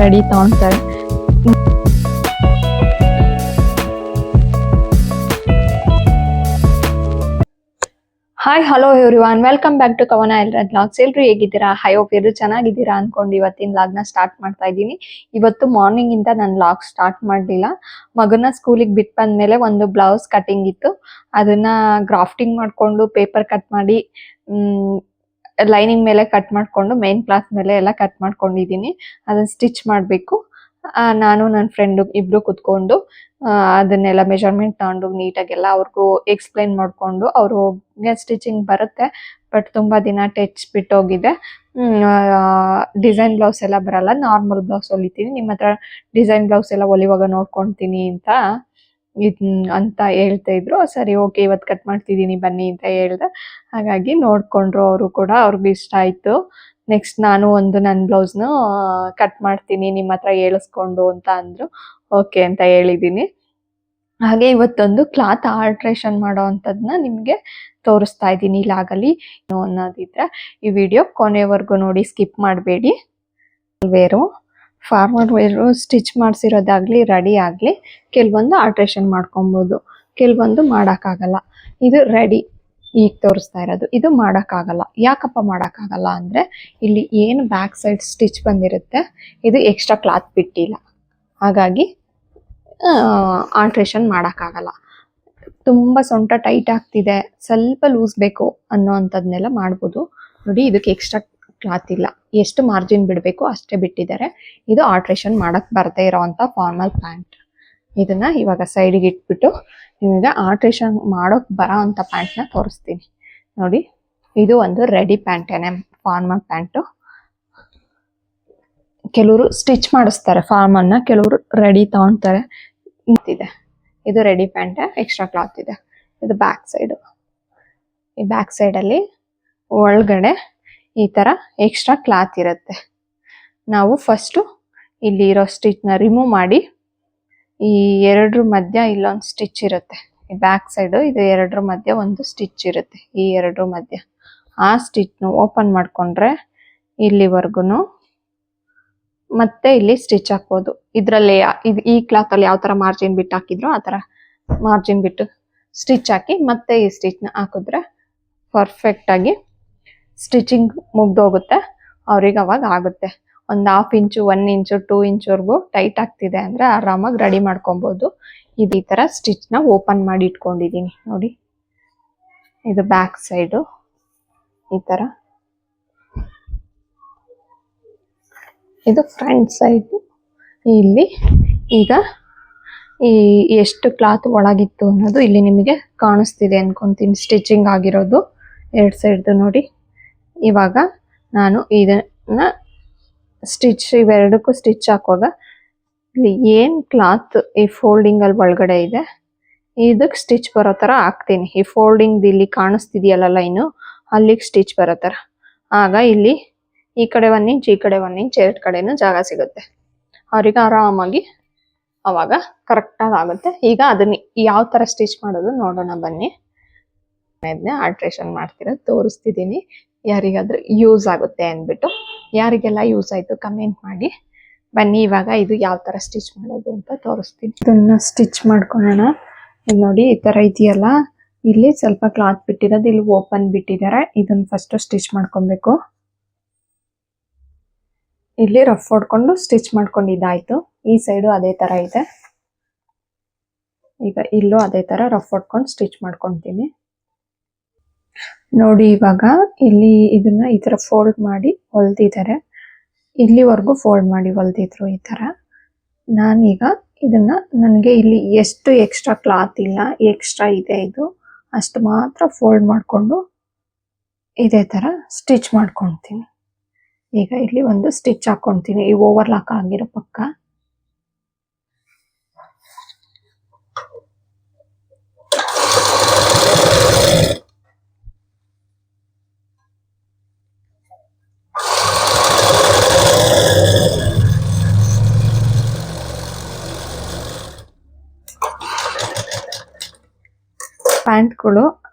Ready ತಗೊಳ್ತಾರೆ. Hi hello everyone, welcome back to Kavana ಎಲ್ರದ್ vlogs. ಎಲ್ರು ಹೇಗಿದ್ದೀರಾ? ಐ ಹೋಪ್ ಎಲ್ಲರೂ ಚೆನ್ನಾಗಿದ್ದೀರಾ ಅನ್ಕೊಂಡು ಇವತ್ತಿನ ವ್ಲಾಗ್ನ ಸ್ಟಾರ್ಟ್ ಮಾಡ್ತಾ ಇದ್ದೀನಿ. ಇವತ್ತು ಮಾರ್ನಿಂಗ್ ಇಂದ ನಾನು ವ್ಲಾಗ್ ಸ್ಟಾರ್ಟ್ ಮಾಡಲಿಲ್ಲ. ಮಗನ ಸ್ಕೂಲಿಗೆ ಬಿಟ್ಟು ಬಂದ್ಮೇಲೆ ಒಂದು ಬ್ಲೌಸ್ ಕಟಿಂಗ್ ಇತ್ತು, ಅದನ್ನ ಗ್ರಾಫ್ಟಿಂಗ್ ಮಾಡ್ಕೊಂಡು ಪೇಪರ್ ಕಟ್ ಮಾಡಿ ಲೈನಿಂಗ್ ಮೇಲೆ ಕಟ್ ಮಾಡ್ಕೊಂಡು ಮೇನ್ ಕ್ಲಾತ್ ಮೇಲೆ ಎಲ್ಲ ಕಟ್ ಮಾಡ್ಕೊಂಡಿದ್ದೀನಿ. ಅದನ್ನ ಸ್ಟಿಚ್ ಮಾಡಬೇಕು. ನಾನು ನನ್ನ ಫ್ರೆಂಡು ಇಬ್ರು ಕುತ್ಕೊಂಡು ಅದನ್ನೆಲ್ಲ ಮೆಜರ್ಮೆಂಟ್ ತಗೊಂಡು ನೀಟಾಗೆಲ್ಲ ಅವ್ರಿಗೂ ಎಕ್ಸ್ಪ್ಲೈನ್ ಮಾಡ್ಕೊಂಡು, ಅವ್ರಿಗೆ ಸ್ಟಿಚಿಂಗ್ ಬರುತ್ತೆ ಬಟ್ ತುಂಬಾ ದಿನ ಟಚ್ ಬಿಟ್ಟೋಗಿದೆ. ಡಿಸೈನ್ ಬ್ಲೌಸ್ ಎಲ್ಲ ಬರಲ್ಲ, ನಾರ್ಮಲ್ ಬ್ಲೌಸ್ ಹೊಲಿತೀನಿ. ನಿಮ್ಮ ಹತ್ರ ಡಿಸೈನ್ ಬ್ಲೌಸ್ ಎಲ್ಲ ಹೊಲಿವಾಗ ನೋಡ್ಕೊತೀನಿ ಅಂತ ಹೇಳ್ತಾ ಇದ್ರು. ಸರಿ ಓಕೆ ಇವತ್ತು ಕಟ್ ಮಾಡ್ತಿದ್ದೀನಿ ಬನ್ನಿ ಅಂತ ಹೇಳ್ದೆ. ಹಾಗಾಗಿ ನೋಡ್ಕೊಂಡ್ರು ಅವರು ಕೂಡ, ಅವ್ರಿಗೂ ಇಷ್ಟ ಆಯ್ತು. ನೆಕ್ಸ್ಟ್ ನಾನು ಒಂದು ನನ್ನ ಬ್ಲೌಸ್ನ ಕಟ್ ಮಾಡ್ತೀನಿ ನಿಮ್ಮ ಹತ್ರ ಹೇಳಿಸ್ಕೊಂಡು ಅಂತ ಅಂದ್ರು. ಓಕೆ ಅಂತ ಹೇಳಿದ್ದೀನಿ. ಹಾಗೆ ಇವತ್ತೊಂದು ಕ್ಲಾತ್ ಆಲ್ಟ್ರೇಷನ್ ಮಾಡೋ ಅಂಥದ್ದನ್ನ ನಿಮಗೆ ತೋರಿಸ್ತಾ ಇದ್ದೀನಿ ಲಾಗಲ್ಲಿ. ಅನ್ನೋದಿದ್ರೆ ಈ ವಿಡಿಯೋ ಕೊನೆವರೆಗೂ ನೋಡಿ, ಸ್ಕಿಪ್ ಮಾಡಬೇಡಿ. ಫಾರ್ಮಲ್ ವೇರು ಸ್ಟಿಚ್ ಮಾಡಿಸಿರೋದಾಗ್ಲಿ ರೆಡಿ ಆಗಲಿ ಕೆಲವೊಂದು ಆಲ್ಟ್ರೇಷನ್ ಮಾಡ್ಕೊಬೋದು, ಕೆಲವೊಂದು ಮಾಡೋಕ್ಕಾಗಲ್ಲ. ಇದು ರೆಡಿ ಈಗ ತೋರಿಸ್ತಾ ಇರೋದು, ಇದು ಮಾಡೋಕ್ಕಾಗಲ್ಲ. ಯಾಕಪ್ಪ ಮಾಡೋಕ್ಕಾಗಲ್ಲ ಅಂದರೆ ಇಲ್ಲಿ ಏನು ಬ್ಯಾಕ್ ಸೈಡ್ ಸ್ಟಿಚ್ ಬಂದಿರುತ್ತೆ ಇದು ಎಕ್ಸ್ಟ್ರಾ ಕ್ಲಾತ್ ಬಿಟ್ಟಿಲ್ಲ, ಹಾಗಾಗಿ ಆಲ್ಟ್ರೇಷನ್ ಮಾಡೋಕ್ಕಾಗಲ್ಲ. ತುಂಬ ಸೊಂಟ ಟೈಟ್ ಆಗ್ತಿದೆ, ಸ್ವಲ್ಪ ಲೂಸ್ ಬೇಕು ಅನ್ನೋ ಅಂಥದ್ನೆಲ್ಲ ಮಾಡ್ಬೋದು. ನೋಡಿ ಇದಕ್ಕೆ ಎಕ್ಸ್ಟ್ರಾ ಕ್ಲಾತ್ ಇಲ್ಲ, ಎಷ್ಟು ಮಾರ್ಜಿನ್ ಬಿಡಬೇಕು ಅಷ್ಟೇ ಬಿಟ್ಟಿದ್ದಾರೆ. ಇದು ಆಲ್ಟ್ರೇಷನ್ ಮಾಡೋಕ್ಕೆ ಬರದೇ ಇರೋವಂಥ ಫಾರ್ಮಲ್ ಪ್ಯಾಂಟ್. ಇದನ್ನ ಇವಾಗ ಸೈಡಿಗೆ ಇಟ್ಬಿಟ್ಟು ನಿಮಗೆ ಆಲ್ಟ್ರೇಷನ್ ಮಾಡೋಕ್ಕೆ ಬರೋ ಅಂಥ ಪ್ಯಾಂಟ್ನ ತೋರಿಸ್ತೀನಿ. ನೋಡಿ ಇದು ಒಂದು ರೆಡಿ ಪ್ಯಾಂಟೇನೆ, ಫಾರ್ಮಲ್ ಪ್ಯಾಂಟು. ಕೆಲವರು ಸ್ಟಿಚ್ ಮಾಡಿಸ್ತಾರೆ ಫಾರ್ಮಲ್ನ, ಕೆಲವರು ರೆಡಿ ತಗೊಳ್ತಾರೆ. ಇದೆ ಇದು ರೆಡಿ ಪ್ಯಾಂಟ್, ಎಕ್ಸ್ಟ್ರಾ ಕ್ಲಾತ್ ಇದೆ. ಇದು ಬ್ಯಾಕ್ ಸೈಡು. ಈ ಬ್ಯಾಕ್ ಸೈಡಲ್ಲಿ ಒಳಗಡೆ ಈ ಥರ ಎಕ್ಸ್ಟ್ರಾ ಕ್ಲಾತ್ ಇರುತ್ತೆ. ನಾವು ಫಸ್ಟು ಇಲ್ಲಿ ಇರೋ ಸ್ಟಿಚ್ನ ರಿಮೂವ್ ಮಾಡಿ, ಈ ಎರಡರ ಮಧ್ಯ ಇಲ್ಲೊಂದು ಸ್ಟಿಚ್ ಇರುತ್ತೆ. ಈ ಬ್ಯಾಕ್ ಸೈಡು ಇದು ಎರಡರ ಮಧ್ಯ ಒಂದು ಸ್ಟಿಚ್ ಇರುತ್ತೆ, ಈ ಎರಡರ ಮಧ್ಯ. ಆ ಸ್ಟಿಚ್ನ ಓಪನ್ ಮಾಡಿಕೊಂಡ್ರೆ ಇಲ್ಲಿವರೆಗೂ ಮತ್ತೆ ಇಲ್ಲಿ ಸ್ಟಿಚ್ ಹಾಕ್ಬೋದು. ಇದರಲ್ಲಿ ಈ ಕ್ಲಾತಲ್ಲಿ ಯಾವ ಥರ ಮಾರ್ಜಿನ್ ಬಿಟ್ಟು ಹಾಕಿದ್ರು ಆ ಥರ ಮಾರ್ಜಿನ್ ಬಿಟ್ಟು ಸ್ಟಿಚ್ ಹಾಕಿ ಮತ್ತೆ ಈ ಸ್ಟಿಚ್ನ ಹಾಕಿದ್ರೆ ಪರ್ಫೆಕ್ಟಾಗಿ ಸ್ಟಿಚಿಂಗ್ ಮುಗ್ದೋಗುತ್ತೆ. ಅವ್ರಿಗೆ ಅವಾಗ ಆಗುತ್ತೆ. ಒಂದು 1/2 ಇಂಚು 1 ಇಂಚು 2 ಇಂಚ್ವರೆಗೂ ಟೈಟ್ ಆಗ್ತಿದೆ ಅಂದರೆ ಆರಾಮಾಗಿ ರೆಡಿ ಮಾಡ್ಕೊಬೋದು. ಈ ಥರ ಸ್ಟಿಚ್ನ ಓಪನ್ ಮಾಡಿ ಇಟ್ಕೊಂಡಿದ್ದೀನಿ ನೋಡಿ. ಇದು ಬ್ಯಾಕ್ ಸೈಡು ಈ ಥರ, ಇದು ಫ್ರಂಟ್ ಸೈಡು. ಇಲ್ಲಿ ಈಗ ಈ ಎಷ್ಟು ಕ್ಲಾತ್ ಒಳಗಿತ್ತು ಅನ್ನೋದು ಇಲ್ಲಿ ನಿಮಗೆ ಕಾಣಿಸ್ತಿದೆ ಅನ್ಕೊಂತೀನಿ, ಸ್ಟಿಚಿಂಗ್ ಆಗಿರೋದು ಎರಡು ಸೈಡ್ದು ನೋಡಿ. ಇವಾಗ ನಾನು ಇದನ್ನ ಸ್ಟಿಚ್ ಇವೆರಡಕ್ಕೂ ಸ್ಟಿಚ್ ಹಾಕುವಾಗ ಇಲ್ಲಿ ಏನು ಕ್ಲಾತ್ ಈ ಫೋಲ್ಡಿಂಗಲ್ಲಿ ಒಳಗಡೆ ಇದೆ ಇದಕ್ಕೆ ಸ್ಟಿಚ್ ಬರೋ ಥರ ಹಾಕ್ತೀನಿ. ಈ ಫೋಲ್ಡಿಂಗ್ ಇಲ್ಲಿ ಕಾಣಿಸ್ತಿದೆಯಲ್ಲ ಲೈನು, ಅಲ್ಲಿಗೆ ಸ್ಟಿಚ್ ಬರೋ ಥರ. ಆಗ ಇಲ್ಲಿ ಈ ಕಡೆ 1 ಇಂಚ್ ಈ ಕಡೆ 1 ಇಂಚ್ ಎರಡು ಕಡೆನೂ ಜಾಗ ಸಿಗುತ್ತೆ. ಅವ್ರಿಗೆ ಆರಾಮಾಗಿ ಅವಾಗ ಕರೆಕ್ಟಾಗಿ ಆಗುತ್ತೆ. ಈಗ ಅದನ್ನ ಯಾವ ಥರ ಸ್ಟಿಚ್ ಮಾಡೋದು ನೋಡೋಣ ಬನ್ನಿ. ಅದನ್ನ ಆಲ್ಟ್ರೇಷನ್ ಮಾಡ್ತಿರೋದು ತೋರಿಸ್ತಿದ್ದೀನಿ, ಯಾರಿಗಾದ್ರೂ ಯೂಸ್ ಆಗುತ್ತೆ ಅಂದ್ಬಿಟ್ಟು. ಯಾರಿಗೆಲ್ಲ ಯೂಸ್ ಆಯಿತು ಕಮೆಂಟ್ ಮಾಡಿ. ಬನ್ನಿ ಇವಾಗ ಇದು ಯಾವ ಥರ ಸ್ಟಿಚ್ ಮಾಡೋದು ಅಂತ ತೋರಿಸ್ತೀನಿ. ಇದನ್ನ ಸ್ಟಿಚ್ ಮಾಡ್ಕೊಳ್ಳೋಣ. ಇಲ್ಲಿ ನೋಡಿ ಈ ಥರ ಇದೆಯಲ್ಲ, ಇಲ್ಲಿ ಸ್ವಲ್ಪ ಕ್ಲಾತ್ ಬಿಟ್ಟಿರೋದು, ಇಲ್ಲಿ ಓಪನ್ ಬಿಟ್ಟಿದ್ದಾರೆ. ಇದನ್ನ ಫಸ್ಟ್ ಸ್ಟಿಚ್ ಮಾಡ್ಕೊಬೇಕು. ಇಲ್ಲಿ ರಫ್ ಹೊಡ್ಕೊಂಡು ಸ್ಟಿಚ್ ಮಾಡ್ಕೊಂಡಿದ್ದಾಯ್ತು. ಈ ಸೈಡು ಅದೇ ಥರ ಇದೆ. ಈಗ ಇಲ್ಲೂ ಅದೇ ಥರ ರಫ್ ಹೊಡ್ಕೊಂಡು ಸ್ಟಿಚ್ ಮಾಡ್ಕೊತೀನಿ ನೋಡಿ. ಇವಾಗ ಇಲ್ಲಿ ಇದನ್ನ ಈ ಥರ ಫೋಲ್ಡ್ ಮಾಡಿ ಹೊಲ್ದಿದ್ದಾರೆ, ಇಲ್ಲಿವರೆಗೂ ಫೋಲ್ಡ್ ಮಾಡಿ ಹೊಲ್ದಿದ್ರು ಈ ಥರ. ನಾನೀಗ ಇದನ್ನ ನನಗೆ ಇಲ್ಲಿ ಎಷ್ಟು ಎಕ್ಸ್ಟ್ರಾ ಕ್ಲಾತ್ ಇಲ್ಲ, ಎಕ್ಸ್ಟ್ರಾ ಇದೆ ಇದು ಅಷ್ಟು ಮಾತ್ರ ಫೋಲ್ಡ್ ಮಾಡಿಕೊಂಡು ಇದೇ ಥರ ಸ್ಟಿಚ್ ಮಾಡ್ಕೊತೀನಿ. ಈಗ ಇಲ್ಲಿ ಒಂದು ಸ್ಟಿಚ್ ಹಾಕ್ಕೊತೀನಿ ಈ ಓವರ್ಲಾಕ್ ಆಗಿರೋ ಪಕ್ಕ. ಪ್ಯಾಂಟ್ಗಳು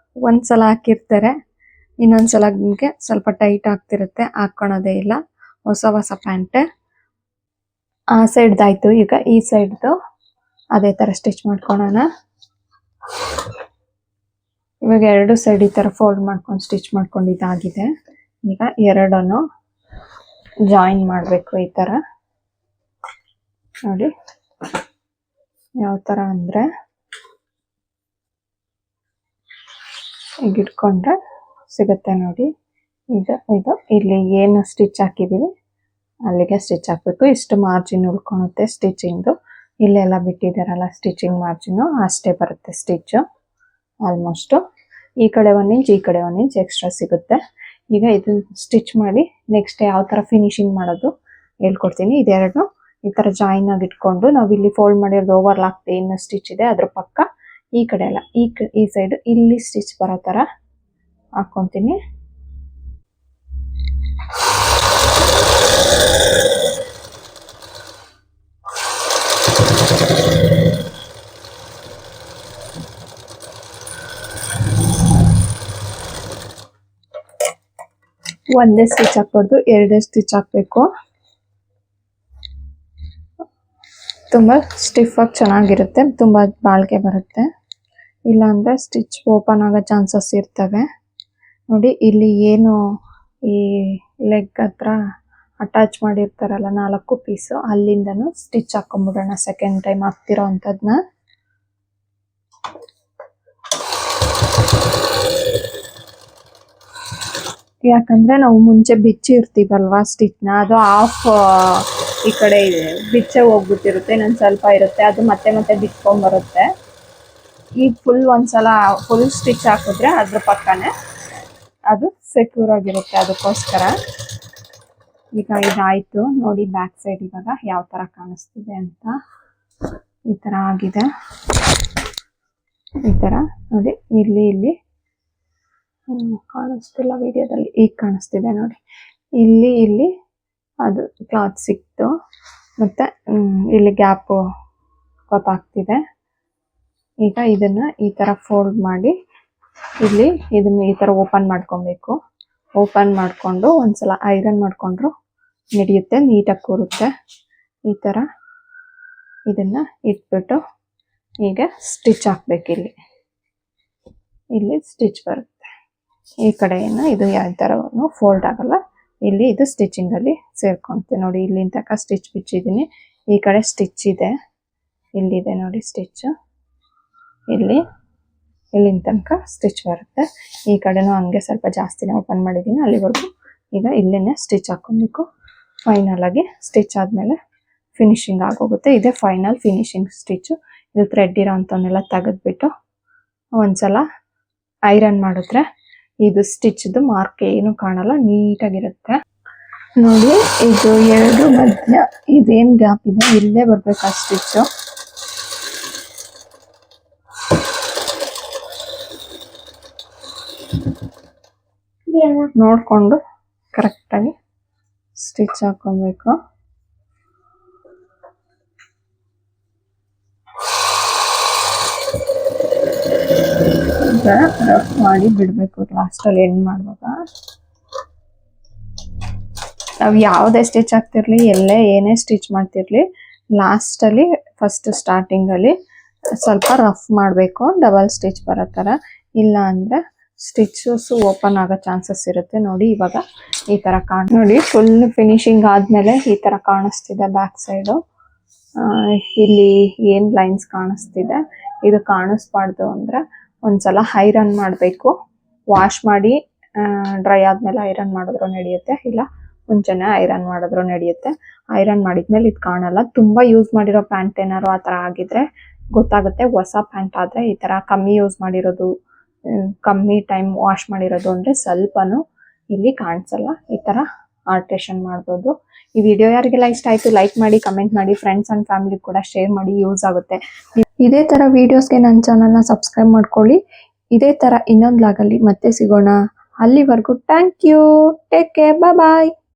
ಒಂದ್ಸಲ ಹಾಕಿರ್ತಾರೆ, ಇನ್ನೊಂದ್ಸಲ ಸ್ವಲ್ಪ ಟೈಟ್ ಆಗ್ತಿರುತ್ತೆ, ಹಾಕೊಳ್ಳೋದೇ ಇಲ್ಲ. ಹೊಸ ಪ್ಯಾಂಟ್ ಆ ಸೈಡ್ದಾಯ್ತು. ಈಗ ಈ ಸೈಡ್ದು ಅದೇ ತರ ಸ್ಟಿಚ್ ಮಾಡ್ಕೊಳ್ಳೋಣ. ಇವಾಗ ಎರಡು ಸೈಡ್ ಈ ತರ ಫೋಲ್ಡ್ ಮಾಡ್ಕೊಂಡು ಸ್ಟಿಚ್ ಮಾಡ್ಕೊಂಡಿದ್ದಾಗಿದೆ. ಈಗ ಎರಡನ್ನು ಜಾಯಿನ್ ಮಾಡಬೇಕು ಈ ತರ. ನೋಡಿ ಯಾವ ತರ ಅಂದ್ರೆ ಈಗ ಇಟ್ಕೊಂಡ್ರೆ ಸಿಗುತ್ತೆ ನೋಡಿ. ಈಗ ಇದು ಇಲ್ಲಿ ಏನು ಸ್ಟಿಚ್ ಹಾಕಿದೀವಿ ಅಲ್ಲಿಗೆ ಸ್ಟಿಚ್ ಹಾಕ್ಬೇಕು. ಇಷ್ಟು ಮಾರ್ಜಿನ್ ಉಳ್ಕೊಳುತ್ತೆ ಸ್ಟಿಚಿಂಗ್ದು. ಇಲ್ಲೆಲ್ಲ ಬಿಟ್ಟಿದ್ದಾರಲ್ಲ ಸ್ಟಿಚಿಂಗ್ ಮಾರ್ಜಿನ್ ಅಷ್ಟೇ ಬರುತ್ತೆ ಸ್ಟಿಚ್ ಆಲ್ಮೋಸ್ಟ್. ಈ ಕಡೆ 1 ಇಂಚ್ ಈ ಕಡೆ 1 ಇಂಚ್ ಎಕ್ಸ್ಟ್ರಾ ಸಿಗುತ್ತೆ. ಈಗ ಇದನ್ನ ಸ್ಟಿಚ್ ಮಾಡಿ ನೆಕ್ಸ್ಟ್ ಯಾವ ತರ ಫಿನಿಶಿಂಗ್ ಮಾಡೋದು ಹೇಳ್ಕೊಡ್ತೀನಿ. ಇದೆರಡು ಈ ತರ ಜಾಯಿನ್ ಆಗಿ ಇಟ್ಕೊಂಡು ನಾವು ಇಲ್ಲಿ ಫೋಲ್ಡ್ ಮಾಡಿರೋದು ಓವರ್ಲಾಕ್ ಏನು ಸ್ಟಿಚ್ ಇದೆ ಅದ್ರ ಪಕ್ಕ ಈ ಕಡೆ ಎಲ್ಲ ಈ ಸೈಡ್ ಇಲ್ಲಿ ಸ್ಟಿಚ್ ಬರೋ ತರ ಹಾಕೊಂತೀನಿ. ಒಂದೇ ಸ್ಟಿಚ್ ಹಾಕ್ಬಾರ್ದು, ಎರಡೇ ಸ್ಟಿಚ್ ಹಾಕ್ಬೇಕು. ತುಂಬಾ ಸ್ಟಿಫ್ ಆಗಿ ಚೆನ್ನಾಗಿರುತ್ತೆ, ತುಂಬಾ ಬಾಳ್ಕೆ ಬರುತ್ತೆ. ಇಲ್ಲ ಅಂದ್ರೆ ಸ್ಟಿಚ್ ಓಪನ್ ಆಗೋ ಚಾನ್ಸಸ್ ಇರ್ತವೆ. ನೋಡಿ ಇಲ್ಲಿ ಏನು ಈ ಲೆಗ್ ಹತ್ರ ಅಟ್ಯಾಚ್ ಮಾಡಿರ್ತಾರಲ್ಲ 4 ಪೀಸು ಅಲ್ಲಿಂದನು ಸ್ಟಿಚ್ ಹಾಕೊಂಡ್ಬಿಡೋಣ ಸೆಕೆಂಡ್ ಟೈಮ್ ಹಾಕ್ತಿರೋ ಅಂಥದ್ನ. ಯಾಕಂದ್ರೆ ನಾವು ಮುಂಚೆ ಬಿಚ್ಚಿರ್ತೀವಲ್ವಾ ಸ್ಟಿಚ್ನ, ಅದು ಹಾಫ್ ಈ ಕಡೆ ಬಿಚ್ಚೆ ಹೋಗ್ಬಿಟ್ಟಿರುತ್ತೆ, ಇನ್ನೊಂದು ಸ್ವಲ್ಪ ಇರುತ್ತೆ, ಅದು ಮತ್ತೆ ಮತ್ತೆ ಬಿಚ್ಕೊಂಡ್ಬರುತ್ತೆ. ಈಗ ಒಂದ್ಸಲ ಫುಲ್ ಸ್ಟಿಚ್ ಹಾಕಿದ್ರೆ ಅದ್ರ ಪಕ್ಕನೆ ಅದು ಸೆಕ್ಯೂರ್ ಆಗಿರುತ್ತೆ. ಅದಕ್ಕೋಸ್ಕರ ಈಗ ಇದಾಯ್ತು ನೋಡಿ. ಬ್ಯಾಕ್ ಸೈಡ್ ಇವಾಗ ಯಾವ ತರ ಕಾಣಿಸ್ತಿದೆ ಅಂತ ಈ ತರ ಆಗಿದೆ. ಈ ತರ ನೋಡಿ ಇಲ್ಲಿ ಕಾಣಿಸ್ತಿಲ್ಲ ವಿಡಿಯೋದಲ್ಲಿ, ಈಗ ಕಾಣಿಸ್ತಿದೆ ನೋಡಿ. ಇಲ್ಲಿ ಅದು ಕ್ಲಾತ್ ಸಿಕ್ತು, ಮತ್ತೆ ಇಲ್ಲಿ ಗ್ಯಾಪ್ ಗೊತ್ತಾಗ್ತಿದೆ. ಈಗ ಇದನ್ನ ಈ ತರ ಫೋಲ್ಡ್ ಮಾಡಿ ಇಲ್ಲಿ ಇದನ್ನ ಈ ತರ ಓಪನ್ ಮಾಡ್ಕೊಬೇಕು. ಓಪನ್ ಮಾಡ್ಕೊಂಡು ಒಂದ್ಸಲ ಐರನ್ ಮಾಡ್ಕೊಂಡ್ರು ನಡೆಯುತ್ತೆ, ನೀಟಾಗಿ ಕೂರುತ್ತೆ. ಈ ತರ ಇದನ್ನ ಇಟ್ಬಿಟ್ಟು ಈಗ ಸ್ಟಿಚ್ ಹಾಕ್ಬೇಕು. ಇಲ್ಲಿ ಸ್ಟಿಚ್ ಬರುತ್ತೆ. ಈ ಕಡೆಯನ್ನು ಇದು ಯಾವ ಥರನೂ ಫೋಲ್ಡ್ ಆಗಲ್ಲ. ಇಲ್ಲಿ ಇದು ಸ್ಟಿಚಿಂಗ್ ಅಲ್ಲಿ ಸೇರ್ಕೊಂತೆ ನೋಡಿ. ಇಲ್ಲಿಂದ ತನಕ ಸ್ಟಿಚ್ ಬಿಚ್ಚಿದ್ದೀನಿ, ಈ ಕಡೆ ಸ್ಟಿಚ್ ಇದೆ, ಇಲ್ಲಿದೆ ನೋಡಿ ಸ್ಟಿಚ್. ಇಲ್ಲಿಂದ ತನಕ ಸ್ಟಿಚ್ ಬರುತ್ತೆ. ಈ ಕಡೆನೂ ಹಂಗೆ ಸ್ವಲ್ಪ ಜಾಸ್ತಿನೇ ಓಪನ್ ಮಾಡಿದ್ದೀನಿ ಅಲ್ಲಿವರೆಗೂ. ಈಗ ಇಲ್ಲೇನೆ ಸ್ಟಿಚ್ ಹಾಕೊಬೇಕು. ಫೈನಲ್ ಆಗಿ ಸ್ಟಿಚ್ ಆದ್ಮೇಲೆ ಫಿನಿಶಿಂಗ್ ಆಗೋಗುತ್ತೆ. ಇದೇ ಫೈನಲ್ ಫಿನಿಶಿಂಗ್ ಸ್ಟಿಚ್. ಇದು ಥ್ರೆಡ್ ಇರೋ ಅಂತವನ್ನೆಲ್ಲ ತೆಗೆದ್ಬಿಟ್ಟು ಒಂದ್ಸಲ ಐರನ್ ಮಾಡಿದ್ರೆ ಇದು ಸ್ಟಿಚ್ದು ಮಾರ್ಕ್ ಏನು ಕಾಣಲ್ಲ, ನೀಟಾಗಿರುತ್ತೆ ನೋಡಿ. ಇದು ಎರಡು ಮಧ್ಯ ಇದೇನ್ ಗ್ಯಾಪ್ ಇದೆ ಇಲ್ಲೇ ಬರ್ಬೇಕು ಆ ಸ್ಟಿಚ್. ನೋಡ್ಕೊಂಡು ಕರೆಕ್ಟಾಗಿ ಸ್ಟಿಚ್ ಹಾಕೊಬೇಕು. ರಫ್ ಮಾಡಿ ಬಿಡ್ಬೇಕು ಲಾಸ್ಟಲ್ಲಿ ಎಂಡ್ ಮಾಡುವಾಗ. ನಾವು ಯಾವುದೇ ಸ್ಟಿಚ್ ಹಾಕ್ತಿರ್ಲಿ, ಏನೇ ಸ್ಟಿಚ್ ಮಾಡ್ತಿರ್ಲಿ, ಲಾಸ್ಟಲ್ಲಿ ಫಸ್ಟ್ ಸ್ಟಾರ್ಟಿಂಗಲ್ಲಿ ಸ್ವಲ್ಪ ರಫ್ ಮಾಡಬೇಕು, ಡಬಲ್ ಸ್ಟಿಚ್ ಬರೋ ಥರ. ಇಲ್ಲ ಅಂದರೆ ಸ್ಟಿಚಸ್ ಓಪನ್ ಆಗೋ ಚಾನ್ಸಸ್ ಇರುತ್ತೆ. ನೋಡಿ ಇವಾಗ ಈ ಥರ ನೋಡಿ ಫುಲ್ ಫಿನಿಶಿಂಗ್ ಆದಮೇಲೆ ಈ ಥರ ಕಾಣಿಸ್ತಿದೆ ಬ್ಯಾಕ್ ಸೈಡು. ಇಲ್ಲಿ ಏನು ಲೈನ್ಸ್ ಕಾಣಿಸ್ತಿದೆ, ಇದು ಕಾಣಿಸ್ಬಾರ್ದು ಅಂದರೆ ಒಂದ್ಸಲ ಐರನ್ ಮಾಡಬೇಕು. ವಾಶ್ ಮಾಡಿ ಡ್ರೈ ಆದ್ಮೇಲೆ ಐರನ್ ಮಾಡಿದ್ರು ನಡೆಯುತ್ತೆ, ಇಲ್ಲ ಮುಂಚೆನೆ ಐರನ್ ಮಾಡಿದ್ರು ನಡೆಯುತ್ತೆ. ಐರನ್ ಮಾಡಿದ್ಮೇಲೆ ಇದು ಕಾಣಲ್ಲ. ತುಂಬಾ ಯೂಸ್ ಮಾಡಿರೋ ಪ್ಯಾಂಟ್ ಏನಾರು ಆ ಥರ ಆಗಿದ್ರೆ ಗೊತ್ತಾಗುತ್ತೆ. ಹೊಸ ಪ್ಯಾಂಟ್ ಆದರೆ ಈ ಥರ ಕಮ್ಮಿ ಯೂಸ್ ಮಾಡಿರೋದು, ಕಮ್ಮಿ ಟೈಮ್ ವಾಶ್ ಮಾಡಿರೋದು ಅಂದರೆ ಸ್ವಲ್ಪನೂ ಇಲ್ಲಿ ಕಾಣಿಸಲ್ಲ. ಈ ಥರ ಆಲ್ಟ್ರೇಷನ್ ಮಾಡ್ಬೋದು. ಈ ವಿಡಿಯೋ ಯಾರಿಗೆಲ್ಲ ಇಷ್ಟ ಆಯಿತು ಲೈಕ್ ಮಾಡಿ, ಕಮೆಂಟ್ ಮಾಡಿ, ಫ್ರೆಂಡ್ಸ್ ಆ್ಯಂಡ್ ಫ್ಯಾಮಿಲಿ ಕೂಡ ಶೇರ್ ಮಾಡಿ, ಯೂಸ್ ಆಗುತ್ತೆ. ಇದೇ ಥರ ವೀಡಿಯೋಸ್ಗೆ ನನ್ನ ಚಾನಲ್ನ ಸಬ್ಸ್ಕ್ರೈಬ್ ಮಾಡ್ಕೊಳ್ಳಿ. ಇದೇ ಥರ ಇನ್ನೊಂದು ಲಾಗಲ್ಲಿ ಮತ್ತೆ ಸಿಗೋಣ. ಅಲ್ಲಿವರೆಗೂ thank you, take care, bye.